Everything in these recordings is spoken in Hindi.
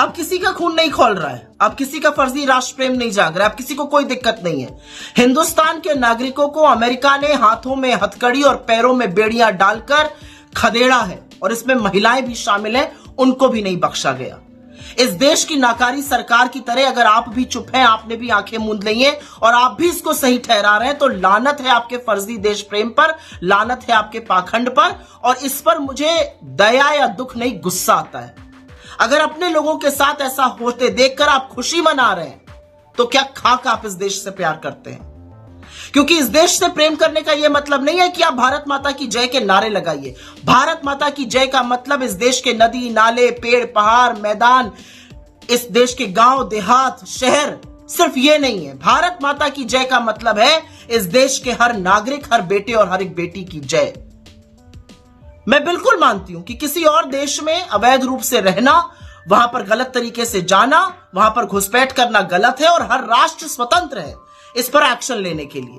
अब किसी का खून नहीं खौल रहा है, अब किसी का फर्जी राष्ट्र प्रेम नहीं जाग रहा है, अब किसी को कोई दिक्कत नहीं है। हिंदुस्तान के नागरिकों को अमेरिका ने हाथों में हथकड़ी और पैरों में बेड़ियां डालकर खदेड़ा है, और इसमें महिलाएं भी शामिल हैं, उनको भी नहीं बख्शा गया। इस देश की नाकारी सरकार की तरह अगर आप भी चुप हैं, आपने भी आंखें मूंद ली हैं और आप भी इसको सही ठहरा रहे हैं, तो लानत है आपके फर्जी देश प्रेम पर, लानत है आपके पाखंड पर। और इस पर मुझे दया या दुख नहीं, गुस्सा आता है। अगर अपने लोगों के साथ ऐसा होते देखकर आप खुशी मना रहे हैं, तो क्या खाक आप इस देश से प्यार करते हैं? क्योंकि इस देश से प्रेम करने का यह मतलब नहीं है कि आप भारत माता की जय के नारे लगाइए। भारत माता की जय का मतलब इस देश के नदी नाले, पेड़ पहाड़, मैदान, इस देश के गांव देहात, शहर, सिर्फ ये नहीं है। भारत माता की जय का मतलब है इस देश के हर नागरिक, हर बेटे और हर एक बेटी की जय। मैं बिल्कुल मानती हूं कि किसी और देश में अवैध रूप से रहना, वहां पर गलत तरीके से जाना, वहां पर घुसपैठ करना गलत है, और हर राष्ट्र स्वतंत्र है इस पर एक्शन लेने के लिए।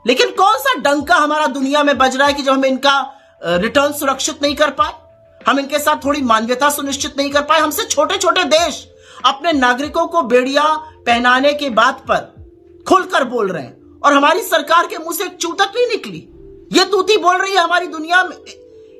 लेकिन कौन सा डंका हमारा दुनिया में बज रहा है कि जब हम इनका रिटर्न सुरक्षित नहीं कर पाए, हम इनके साथ थोड़ी मानवीयता सुनिश्चित नहीं कर पाए। हमसे छोटे छोटे देश अपने नागरिकों को बेड़िया पहनाने के बात पर खुलकर बोल रहे हैं, और हमारी सरकार के मुंह से एक चूतक नहीं निकली। ये तूती बोल रही है हमारी दुनिया में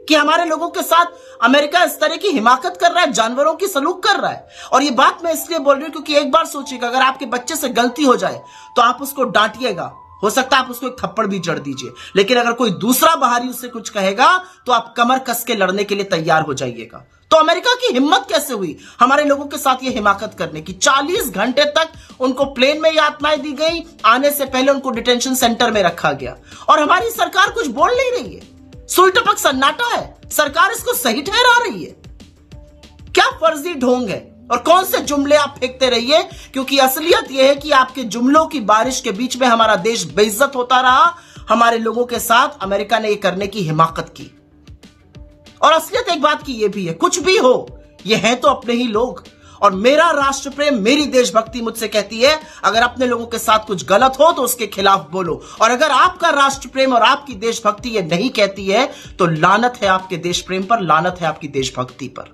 कि हमारे लोगों के साथ अमेरिका इस तरह की हिमाकत कर रहा है, जानवरों की सलूक कर रहा है। और ये बात मैं इसलिए बोल रही हूं क्योंकि एक बार सोचिएगा, अगर आपके बच्चे से गलती हो जाए तो आप उसको डांटिएगा, हो सकता है आप उसको एक थप्पड़ भी जड़ दीजिए, लेकिन अगर कोई दूसरा बाहरी उससे कुछ कहेगा तो आप कमर कस के लड़ने के लिए तैयार हो जाइएगा। तो अमेरिका की हिम्मत कैसे हुई हमारे लोगों के साथ ये हिमाकत करने की? 40 घंटे तक उनको प्लेन में यातनाएं दी गई, आने से पहले उनको डिटेंशन सेंटर में रखा गया, और हमारी सरकार कुछ बोल नहीं रही है। सुई टपक सन्नाटा है, सरकार इसको सही ठहरा रही है। क्या फर्जी ढोंग है, और कौन से जुमले आप फेंकते रहिए, क्योंकि असलियत यह है कि आपके जुमलों की बारिश के बीच में हमारा देश बेइज्जत होता रहा। हमारे लोगों के साथ अमेरिका ने यह करने की हिमाकत की। और असलियत एक बात की यह भी है, कुछ भी हो, ये हैं तो अपने ही लोग। और मेरा राष्ट्र प्रेम, मेरी देशभक्ति मुझसे कहती है, अगर अपने लोगों के साथ कुछ गलत हो तो उसके खिलाफ बोलो। और अगर आपका राष्ट्र प्रेम और आपकी देशभक्ति ये नहीं कहती है, तो लानत है आपके देश प्रेम पर, लानत है आपकी देशभक्ति पर।